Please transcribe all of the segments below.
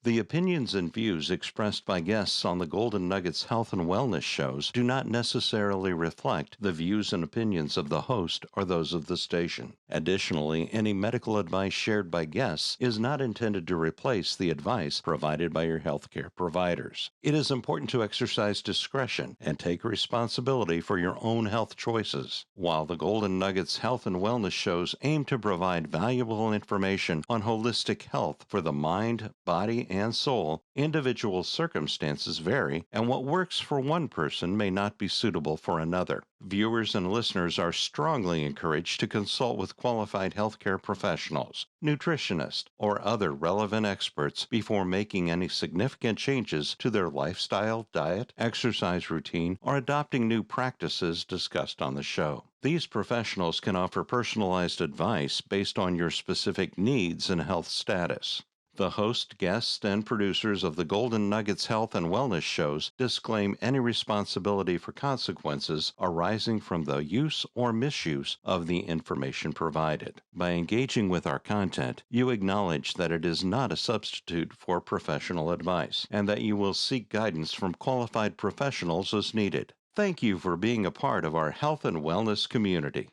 The opinions and views expressed by guests on the Golden Nuggets Health and Wellness shows do not necessarily reflect the views and opinions of the host or those of the station. Additionally, any medical advice shared by guests is not intended to replace the advice provided by your healthcare providers. It is important to exercise discretion and take responsibility for your own health choices. While the Golden Nuggets Health and Wellness shows aim to provide valuable information on holistic health for the mind, body, and soul, individual circumstances vary, and what works for one person may not be suitable for another. Viewers and listeners are strongly encouraged to consult with qualified healthcare professionals, nutritionists, or other relevant experts before making any significant changes to their lifestyle, diet, exercise routine, or adopting new practices discussed on the show. These professionals can offer personalized advice based on your specific needs and health status. The host, guests, and producers of the Golden Nuggets Health and Wellness shows disclaim any responsibility for consequences arising from the use or misuse of the information provided. By engaging with our content, you acknowledge that it is not a substitute for professional advice, and that you will seek guidance from qualified professionals as needed. Thank you for being a part of our health and wellness community.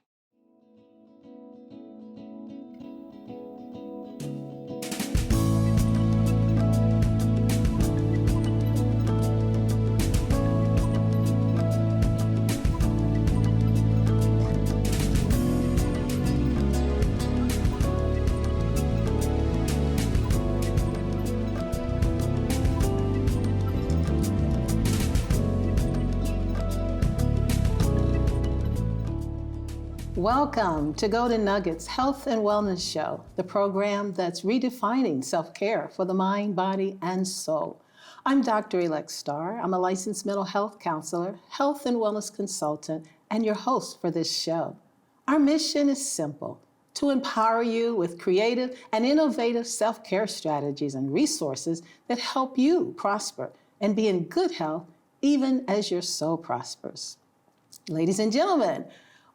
Welcome to Golden Nuggets Health and Wellness Show, the program that's redefining self-care for the mind, body, and soul. I'm Dr. Starr. I'm a licensed mental health counselor, health and wellness consultant, and your host for this show. Our mission is simple: to empower you with creative and innovative self-care strategies and resources that help you prosper and be in good health even as your soul prospers. Ladies and gentlemen,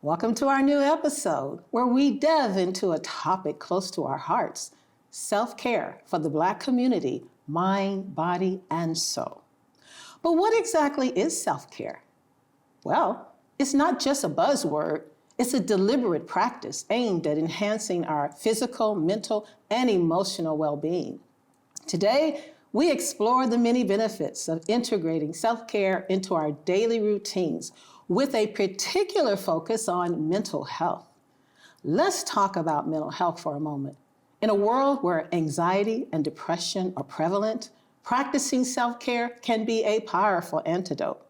welcome to our new episode where we delve into a topic close to our hearts: self-care for the Black community, mind, body, and soul. But what exactly is self-care? Well, it's not just a buzzword. It's a deliberate practice aimed at enhancing our physical, mental, and emotional well-being. Today, we explore the many benefits of integrating self-care into our daily routines with a particular focus on mental health. Let's talk about mental health for a moment. In a world where anxiety and depression are prevalent, practicing self-care can be a powerful antidote.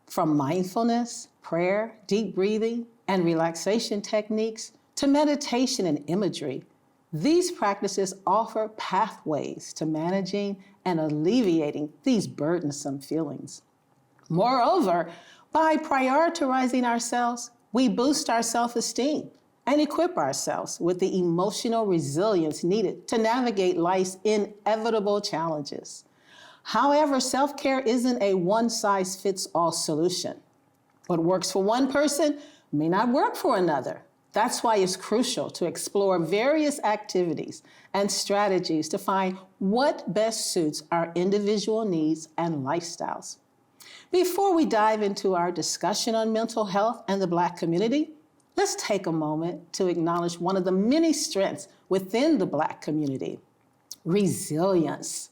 From mindfulness, prayer, deep breathing, and relaxation techniques to meditation and imagery, these practices offer pathways to managing and alleviating these burdensome feelings. Moreover, by prioritizing ourselves, we boost our self-esteem and equip ourselves with the emotional resilience needed to navigate life's inevitable challenges. However, self-care isn't a one-size-fits-all solution. What works for one person may not work for another. That's why it's crucial to explore various activities and strategies to find what best suits our individual needs and lifestyles. Before we dive into our discussion on mental health and the Black community, let's take a moment to acknowledge one of the many strengths within the Black community: resilience.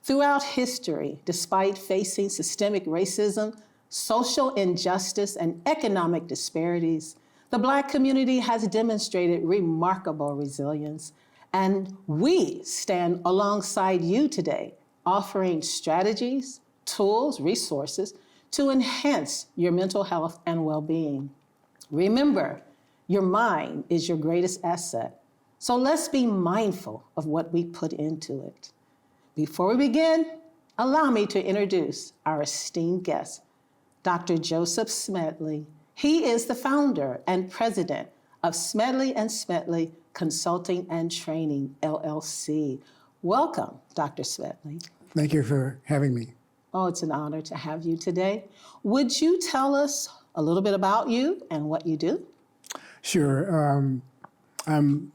Throughout history, despite facing systemic racism, social injustice, and economic disparities, the Black community has demonstrated remarkable resilience, and we stand alongside you today, offering strategies, tools, resources to enhance your mental health and well-being. Remember, your mind is your greatest asset, so let's be mindful of what we put into it. Before we begin, allow me to introduce our esteemed guest, Dr. Joseph Smedley. He is the founder and president of Smedley & Smedley Consulting and Training, LLC. Welcome, Dr. Smedley. Thank you for having me. Oh, it's an honor to have you today. Would you tell us a little bit about you and what you do? Sure. I'm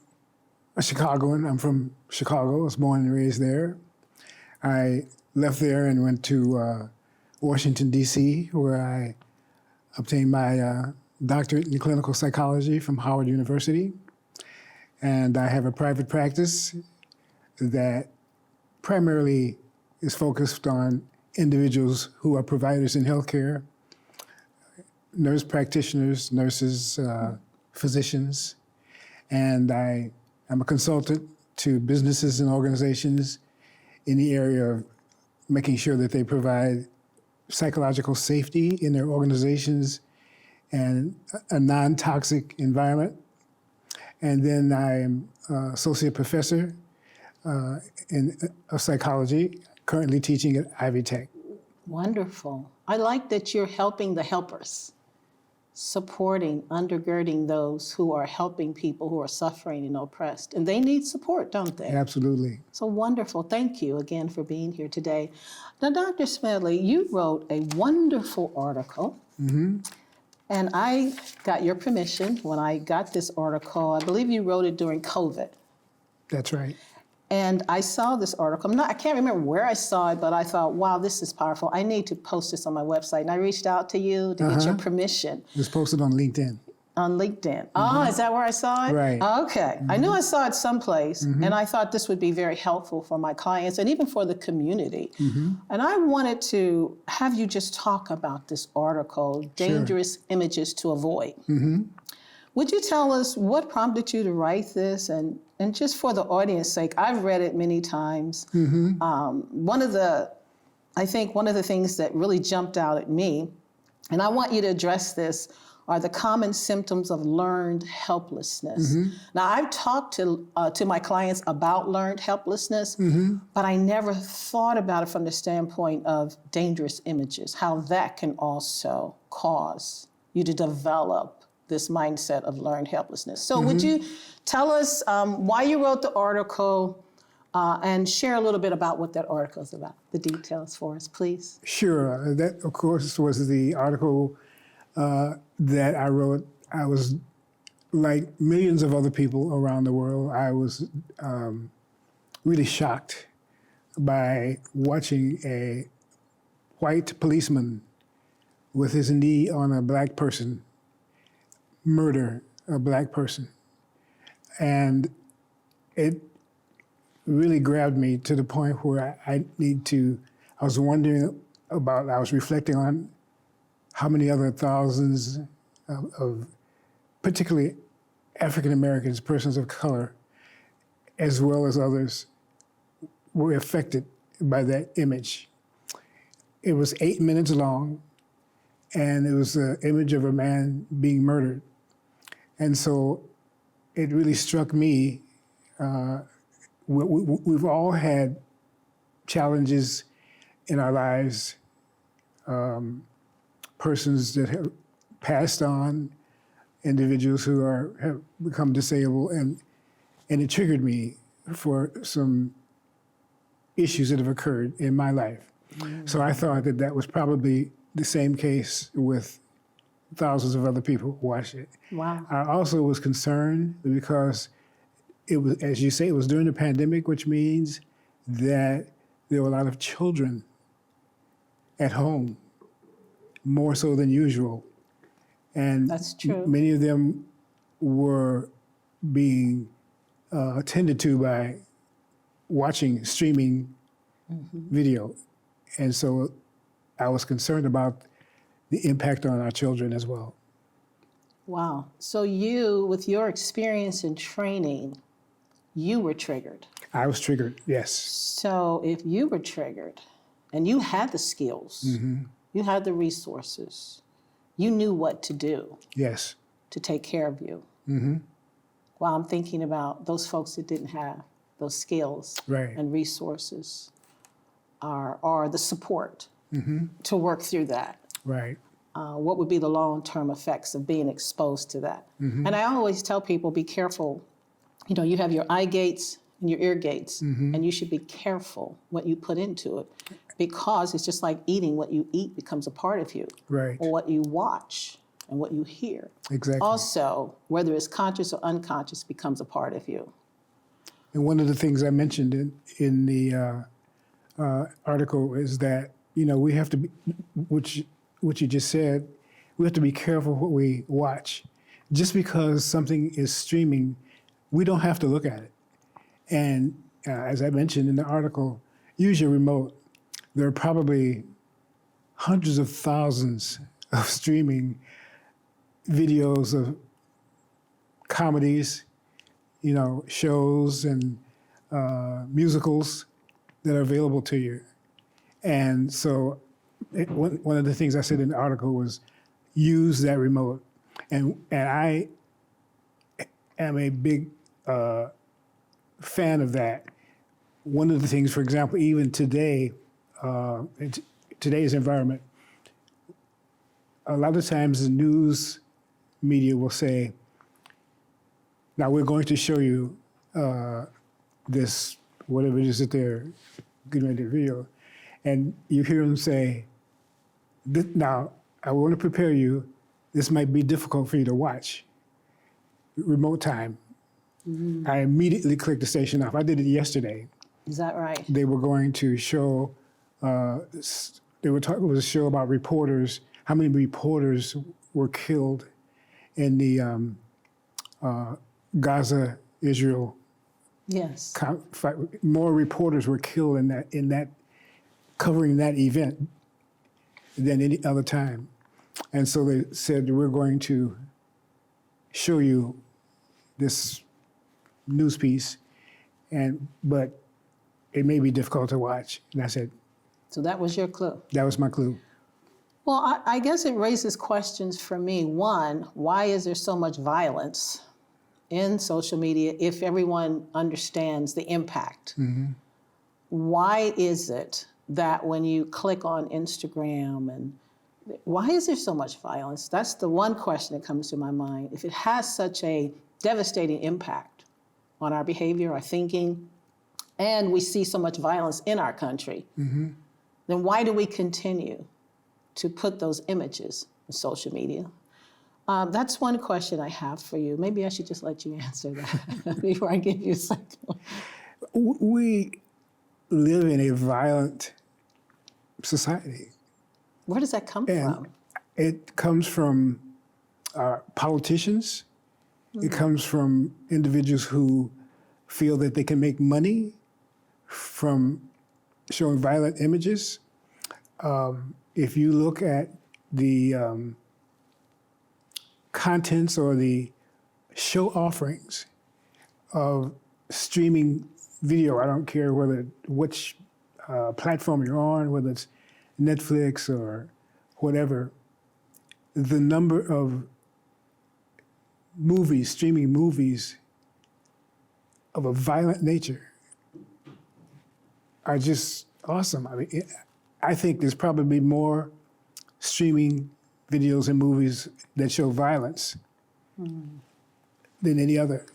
a Chicagoan. I'm from Chicago. I was born and raised there. I left there and went to Washington, D.C., where I obtained my doctorate in clinical psychology from Howard University. And I have a private practice that primarily is focused on individuals who are providers in healthcare, nurse practitioners, nurses, physicians. And I am a consultant to businesses and organizations in the area of making sure that they provide psychological safety in their organizations and a non-toxic environment. And then I'm associate professor of psychology, currently teaching at Ivy Tech. Wonderful. I like that you're helping the helpers, supporting, undergirding those who are helping people who are suffering and oppressed. And they need support, don't they? Absolutely. So wonderful. Thank you again for being here today. Now, Dr. Smedley, you wrote a wonderful article. And I got your permission when I got this article. I believe you wrote it during COVID. That's right. And I saw this article. I can't remember where I saw it, but I thought, wow, this is powerful. I need to post this on my website. And I reached out to you to get your permission. It was posted on LinkedIn. On LinkedIn. Oh, is that where I saw it? Right. Okay. I knew I saw it someplace, and I thought this would be very helpful for my clients and even for the community. And I wanted to have you just talk about this article, Dangerous Images to Avoid. Would you tell us what prompted you to write this? And just for the audience's sake, I've read it many times. I think one of the things that really jumped out at me, and I want you to address this, are the common symptoms of learned helplessness. Now, I've talked to my clients about learned helplessness, but I never thought about it from the standpoint of dangerous images, how that can also cause you to develop this mindset of learned helplessness. So would you tell us why you wrote the article and share a little bit about what that article is about, the details for us, please? Sure. That, of course, was the article that I wrote. I was, like millions of other people around the world, I was really shocked by watching a white policeman with his knee on a black person murder a black person. And it really grabbed me to the point where I was reflecting on how many other thousands of particularly African Americans, persons of color, as well as others, were affected by that image. It was 8 minutes long, and it was the image of a man being murdered. And so it really struck me. We've all had challenges in our lives, persons that have passed on, individuals who have become disabled, and it triggered me for some issues that have occurred in my life. So I thought that was probably the same case with thousands of other people who watched it. Wow. I also was concerned because it was, as you say, it was during the pandemic, which means that there were a lot of children at home, more so than usual. And That's true. Many of them were being attended to by watching streaming video. And so I was concerned about the impact on our children as well. Wow. So you, with your experience and training, you were triggered. I was triggered, yes. So if you were triggered and you had the skills, you had the resources, you knew what to do Yes. to take care of you. While I'm thinking about those folks that didn't have those skills Right. and resources or the support to work through that. Right. What would be the long-term effects of being exposed to that? And I always tell people, be careful. You know, you have your eye gates and your ear gates, and you should be careful what you put into it, because it's just like eating. What you eat becomes a part of you, Right. or what you watch and what you hear. Exactly. Also, whether it's conscious or unconscious, becomes a part of you. And one of the things I mentioned in the article is that, we have to be, which you just said, we have to be careful what we watch. Just because something is streaming, we don't have to look at it. And as I mentioned in the article, use your remote. There are probably hundreds of thousands of streaming videos of comedies, shows and musicals that are available to you. And so one of the things I said in the article was use that remote. And I am a big fan of that. One of the things, for example, even today, in today's environment, a lot of times the news media will say, now we're going to show you this, whatever it is that they're getting ready to reveal. And you hear them say, now, I want to prepare you, this might be difficult for you to watch. Remote time. Mm-hmm. I immediately clicked the station off. I did it yesterday. Is that right? They were going to show, it was a show about reporters, how many reporters were killed in the Gaza, Israel. Yes. Fight. More reporters were killed in that covering that event than any other time. And so they said, we're going to show you this news piece, but it may be difficult to watch. And I said, so that was your clue? That was my clue. Well, I guess it raises questions for me. One, why is there so much violence in social media if everyone understands the impact? Mm-hmm. Why is it that when you click on Instagram and why is there so much violence? That's the one question that comes to my mind. If it has such a devastating impact on our behavior, our thinking, and we see so much violence in our country, mm-hmm. then why do we continue to put those images in social media? That's one question I have for you. Maybe I should just let you answer that before I give you a second one. We live in a violent society. Where does that come from? It comes from politicians. Mm-hmm. It comes from individuals who feel that they can make money from showing violent images. If you look at the contents or the show offerings of streaming video, I don't care which platform you're on, whether it's Netflix or whatever, the number of movies, streaming movies of a violent nature are just awesome. I mean, I think there's probably more streaming videos and movies that show violence than any other.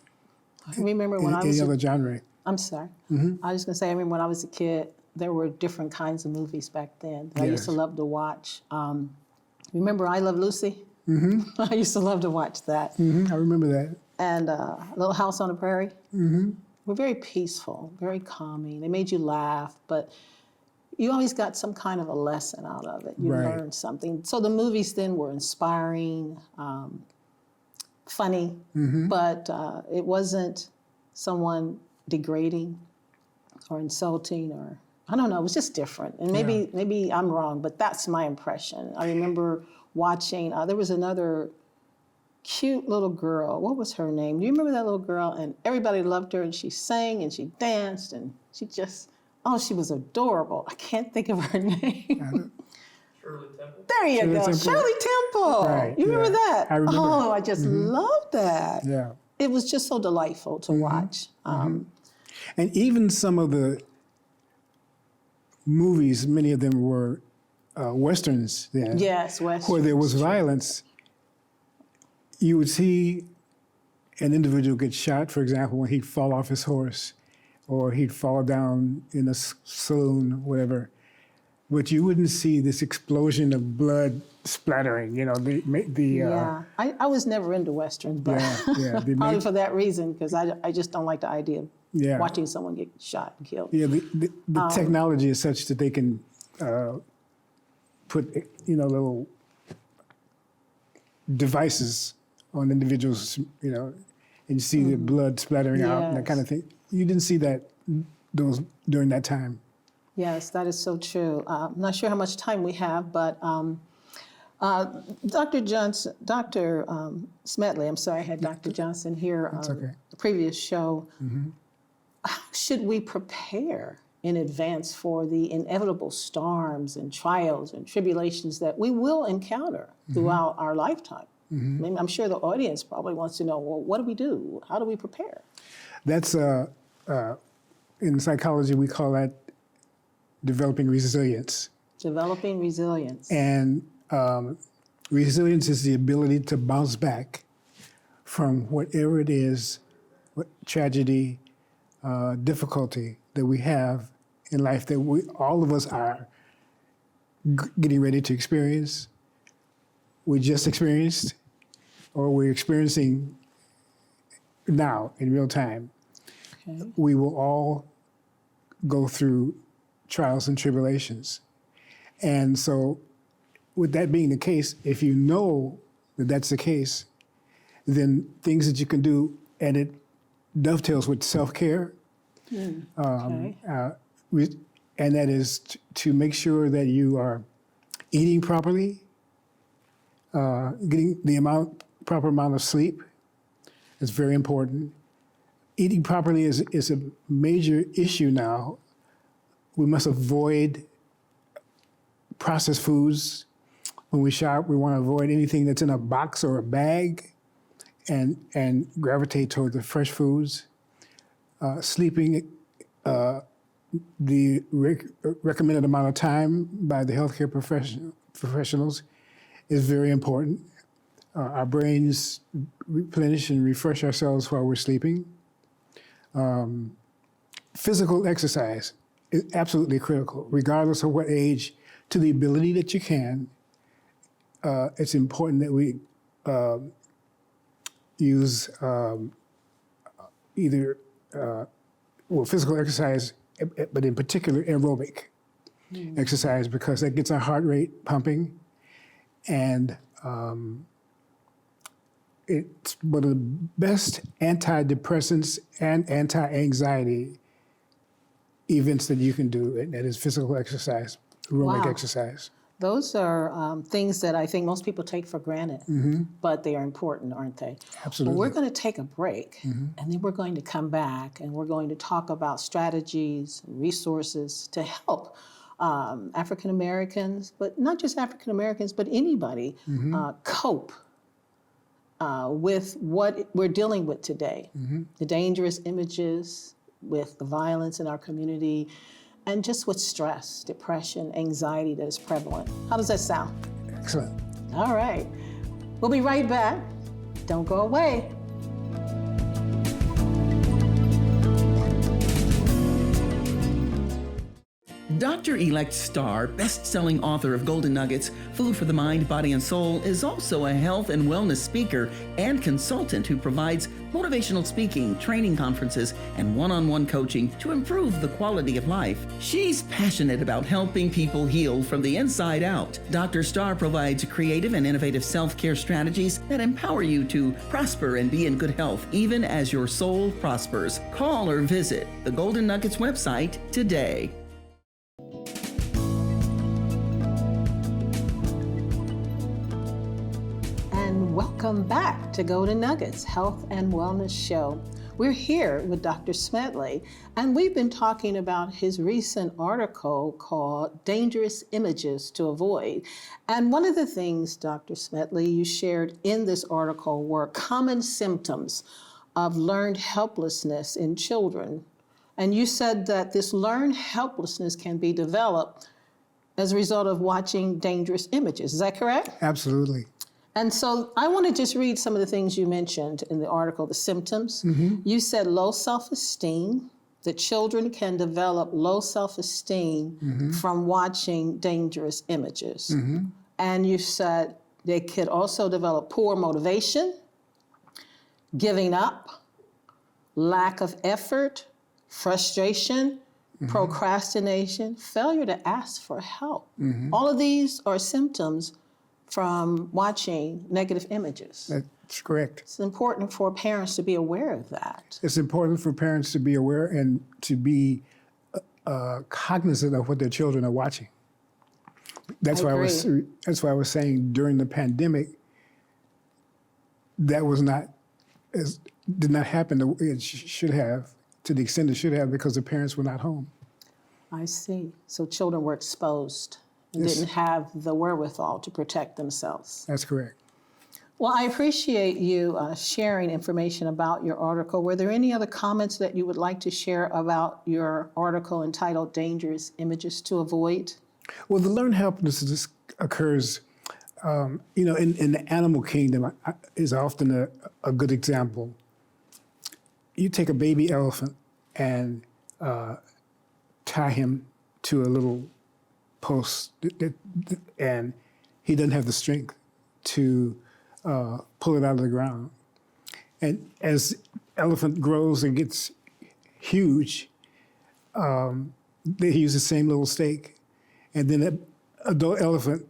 I remember when any other genre. I'm sorry. Mm-hmm. I was going to say, I remember when I was a kid, there were different kinds of movies back then that I used to love to watch. Remember I Love Lucy? Mm-hmm. I used to love to watch that. Mm-hmm. I remember that. And Little House on the Prairie. Mm-hmm. Were very peaceful, very calming. They made you laugh, but you always got some kind of a lesson out of it. You learned something. So the movies then were inspiring, funny, mm-hmm. but it wasn't someone degrading or insulting or, I don't know, it was just different. And maybe I'm wrong, but that's my impression. I remember watching, there was another cute little girl. What was her name? Do you remember that little girl? And everybody loved her, and she sang and she danced, and she just, she was adorable. I can't think of her name. Shirley Temple. There you go, Shirley Temple. Right, you remember that? I remember. Oh, I just loved that. Yeah. It was just so delightful to watch. And even some of the movies, many of them were Westerns then. Yes, Westerns. Where there was violence. You would see an individual get shot, for example, when he'd fall off his horse or he'd fall down in a saloon, whatever. But you wouldn't see this explosion of blood splattering, I was never into Westerns, but probably for that reason, because I just don't like the idea of Yeah. watching someone get shot and killed. Yeah, the technology is such that they can put, little devices on individuals, and you see the blood splattering out and that kind of thing. You didn't see that during that time. Yes, that is so true. I'm not sure how much time we have, but Dr. Smedley, I'm sorry, I had Dr. Johnson here on the previous show. How should we prepare in advance for the inevitable storms and trials and tribulations that we will encounter throughout our lifetime? I mean, I'm sure the audience probably wants to know, well, what do we do? How do we prepare? That's, in psychology, we call that developing resilience. Developing resilience. And resilience is the ability to bounce back from whatever it is, what tragedy, difficulty that we have in life that all of us are getting ready to experience, we just experienced, or we're experiencing now in real time. Okay. We will all go through trials and tribulations. And so with that being the case, if you know that that's the case, then things that you can do, and it dovetails with self-care, and that is to make sure that you are eating properly, getting the proper amount of sleep. It's very important. Eating properly is a major issue now. We must avoid processed foods. When we shop, we want to avoid anything that's in a box or a bag and gravitate toward the fresh foods. Sleeping the recommended amount of time by the healthcare professionals is very important. Our brains replenish and refresh ourselves while we're sleeping. Physical exercise is absolutely critical, regardless of what age, to the ability that you can. It's important that we use either physical exercise, but in particular aerobic exercise, because that gets our heart rate pumping, and it's one of the best antidepressants and anti-anxiety events that you can do, and that is physical exercise, aerobic exercise. Those are things that I think most people take for granted, but they are important, aren't they? Absolutely. Well, we're going to take a break, and then we're going to come back, and we're going to talk about strategies and resources to help African Americans, but not just African Americans, but anybody cope with what we're dealing with today. The dangerous images, with the violence in our community, and just with stress, depression, anxiety that is prevalent. How does that sound? Excellent. All right. We'll be right back. Don't go away. Dr. Starr, best-selling author of Golden Nuggets, Food for the Mind, Body, and Soul, is also a health and wellness speaker and consultant who provides motivational speaking, training conferences, and one-on-one coaching to improve the quality of life. She's passionate about helping people heal from the inside out. Dr. Starr provides creative and innovative self-care strategies that empower you to prosper and be in good health, even as your soul prospers. Call or visit the Golden Nuggets website today. Welcome back to Golden Nuggets Health and Wellness Show. We're here with Dr. Smedley, and we've been talking about his recent article called Dangerous Images to Avoid. And one of the things, Dr. Smedley, you shared in this article were common symptoms of learned helplessness in children. And you said that this learned helplessness can be developed as a result of watching dangerous images. Is that correct? Absolutely. And so I want to just read some of the things you mentioned in the article, the symptoms. You said low self-esteem, that children can develop low self-esteem from watching dangerous images. And you said they could also develop poor motivation, giving up, lack of effort, frustration, procrastination, failure to ask for help. All of these are symptoms from watching negative images. That's correct. It's important for parents to be aware of that. It's important for parents to be aware and to be cognizant of what their children are watching. That's why I was saying during the pandemic, that did not happen the way it should have, to the extent it should have, because the parents were not home. I see. So children were exposed and Yes. didn't have the wherewithal to protect themselves. That's correct. Well, I appreciate you sharing information about your article. Were there any other comments that you would like to share about your article entitled Dangerous Images to Avoid? Well, the learned helplessness occurs, in the animal kingdom is often a good example. You take a baby elephant and tie him to a little post, and he doesn't have the strength to pull it out of the ground. And as elephant grows and gets huge, they use the same little stake. And then an adult elephant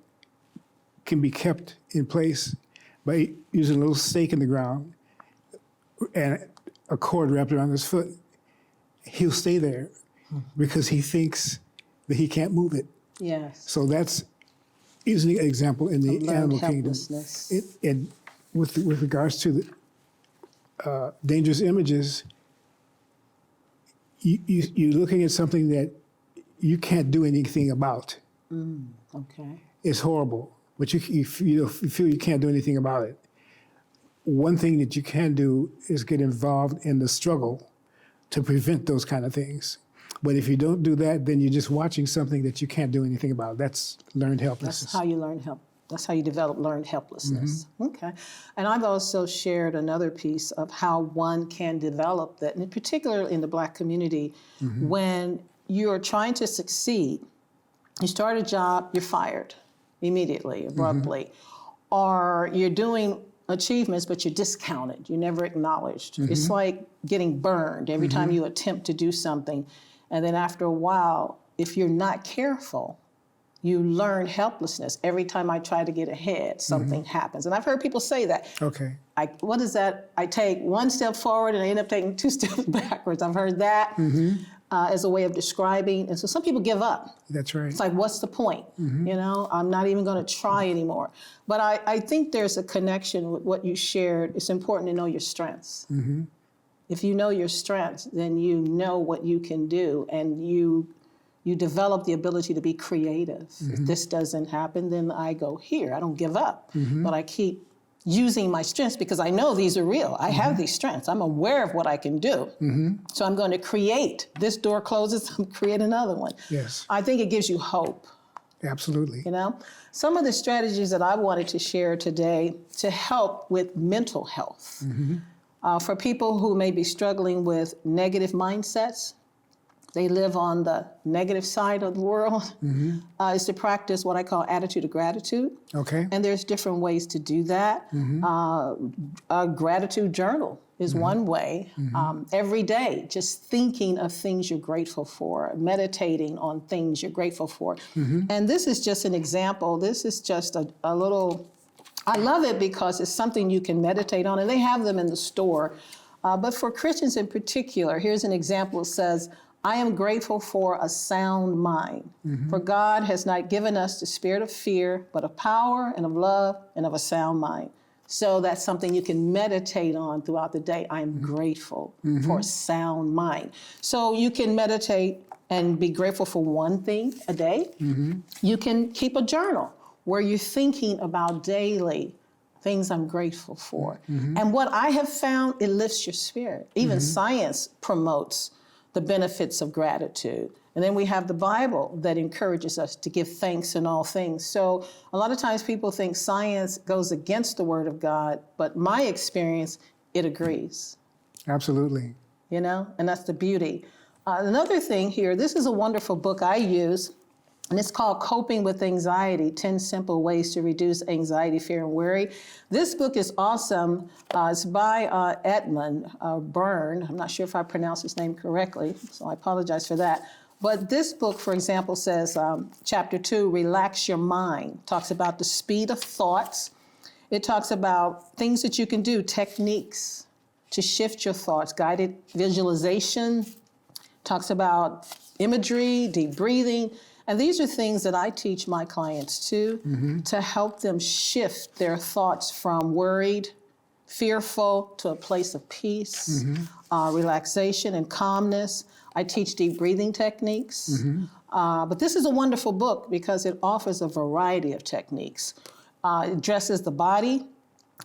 can be kept in place by using a little stake in the ground and a cord wrapped around his foot. He'll stay there because he thinks that he can't move it. Yes. So that's using an example in the animal kingdom. And with regards to the dangerous images, you're looking at something that you can't do anything about. Okay. It's horrible, but you feel you can't do anything about it. One thing that you can do is get involved in the struggle to prevent those kind of things. But if you don't do that, then you're just watching something that you can't do anything about. That's learned helplessness. That's how you learn That's how you develop learned helplessness. Okay. And I've also shared another piece of how one can develop that, and in particular in the Black community, when you're trying to succeed, you start a job, you're fired immediately, abruptly, or you're doing achievements, but you're discounted, you're never acknowledged. It's like getting burned every time you attempt to do something. And then after a while, if you're not careful, you learn helplessness. Every time I try to get ahead, something happens. And I've heard people say that. Okay. What is that? I take one step forward and I end up taking 2 steps backwards. I've heard that as a way of describing. And so some people give up. That's right. It's like, what's the point? I'm not even going to try anymore. But I think there's a connection with what you shared. It's important to know your strengths. If you know your strengths, then you know what you can do, and you develop the ability to be creative. If this doesn't happen, then I go here. I don't give up, but I keep using my strengths because I know these are real. I have these strengths. I'm aware of what I can do. So I'm going to create. This door closes, I'm create another one. Yes. I think it gives you hope. Absolutely. Some of the strategies that I wanted to share today to help with mental health. For people who may be struggling with negative mindsets, they live on the negative side of the world, is to practice what I call attitude of gratitude. Okay. And there's different ways to do that. A gratitude journal is one way. Every day, just thinking of things you're grateful for, meditating on things you're grateful for. And this is just an example. This is just a little, I love it because it's something you can meditate on, and they have them in the store. But for Christians in particular, here's an example. It says, I am grateful for a sound mind. For God has not given us the spirit of fear, but of power and of love and of a sound mind. So that's something you can meditate on throughout the day. I am grateful for a sound mind. So you can meditate and be grateful for one thing a day. You can keep a journal where you're thinking about daily things I'm grateful for. And what I have found, it lifts your spirit. Even science promotes the benefits of gratitude. And then we have the Bible that encourages us to give thanks in all things. So a lot of times people think science goes against the Word of God, but my experience, it agrees. Absolutely. And that's the beauty. Another thing here, this is a wonderful book I use. And it's called Coping with Anxiety, 10 Simple Ways to Reduce Anxiety, Fear, and Worry. This book is awesome. It's by Edmund Byrne. I'm not sure if I pronounced his name correctly, so I apologize for that. But this book, for example, says, chapter 2, Relax Your Mind, talks about the speed of thoughts. It talks about things that you can do, techniques to shift your thoughts, guided visualization, talks about imagery, deep breathing. And these are things that I teach my clients too, to help them shift their thoughts from worried, fearful, to a place of peace, relaxation, and calmness. I teach deep breathing techniques. But this is a wonderful book because it offers a variety of techniques. It addresses the body,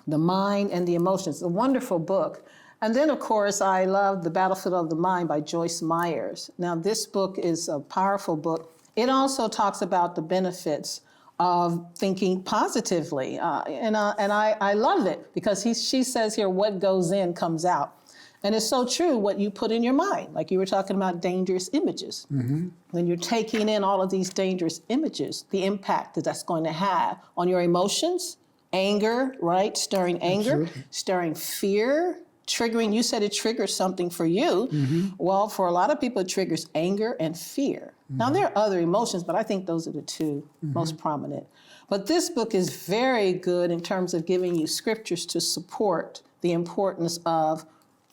the mind, and the emotions. It's a wonderful book. And then, of course, I love The Battlefield of the Mind by Joyce Myers. Now, this book is a powerful book. It also talks about the benefits of thinking positively. And I love it because she says here, what goes in comes out. And it's so true what you put in your mind, like you were talking about dangerous images. When you're taking in all of these dangerous images, the impact that that's going to have on your emotions, anger, right? Stirring anger, stirring fear, triggering, you said it triggers something for you. Well, for a lot of people, it triggers anger and fear. Now, there are other emotions, but I think those are the two most prominent. But this book is very good in terms of giving you scriptures to support the importance of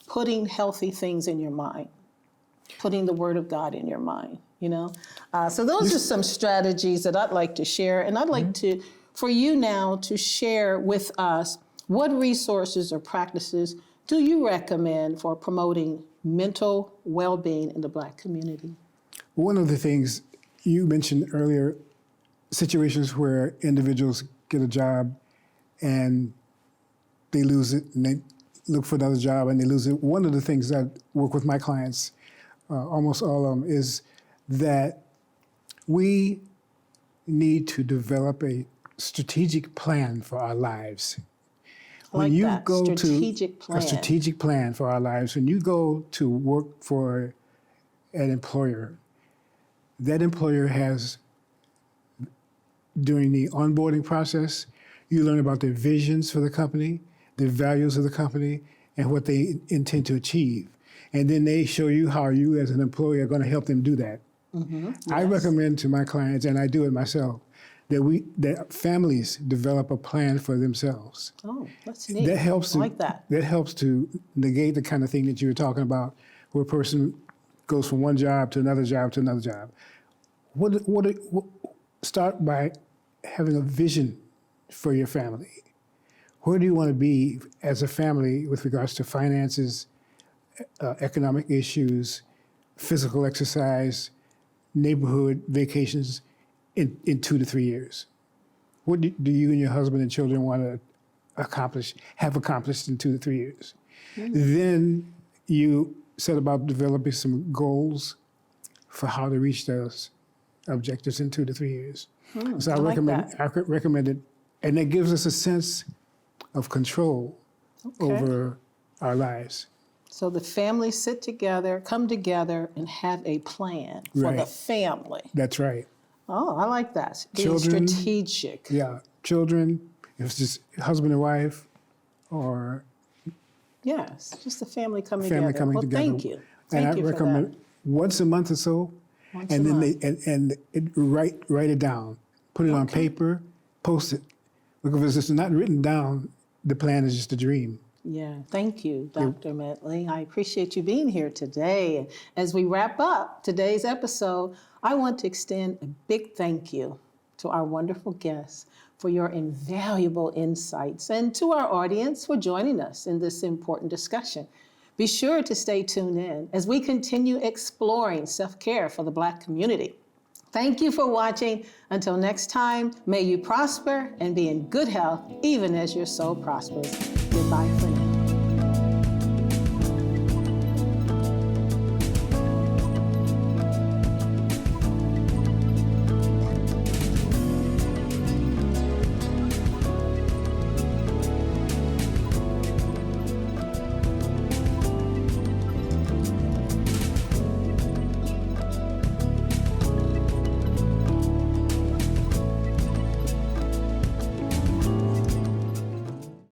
putting healthy things in your mind, putting the Word of God in your mind, you know? So those are some strategies that I'd like to share. And I'd like to, for you now to share with us, what resources or practices do you recommend for promoting mental well-being in the Black community? One of the things you mentioned earlier, situations where individuals get a job and they lose it and they look for another job and they lose it. One of the things that I work with my clients, almost all of them, is that we need to develop a strategic plan for our lives. When you go to a strategic plan for our lives, when you go to work for an employer, that employer has, during the onboarding process, you learn about their visions for the company, the values of the company, and what they intend to achieve. And then they show you how you as an employee are going to help them do that. I recommend to my clients, and I do it myself, that families develop a plan for themselves. Oh, that's neat. That helps I like that. That helps to negate the kind of thing that you were talking about, where a person goes from one job to another job to another job. Start by having a vision for your family. Where do you want to be as a family with regards to finances, economic issues, physical exercise, neighborhood vacations in 2 to 3 years? What do you and your husband and children want to have accomplished in 2 to 3 years? Then you set about developing some goals for how to reach those objectives in 2 to 3 years. So I recommend it, and it gives us a sense of control over our lives. So the family sit together, come together, and have a plan for the family. That's right. Oh, I like that. Being strategic. Yeah, children, if it's just husband and wife, or yes, just the family coming together. Thank you. Thank you for recommend once a month or so, and then write it down, put it on paper, post it, because if it's not written down, the plan is just a dream. Yeah, thank you, Dr. Smedley. I appreciate you being here today. As we wrap up today's episode, I want to extend a big thank you to our wonderful guests for your invaluable insights, and to our audience for joining us in this important discussion. Be sure to stay tuned in as we continue exploring self-care for the Black community. Thank you for watching. Until next time, may you prosper and be in good health, even as your soul prospers. Goodbye, friends.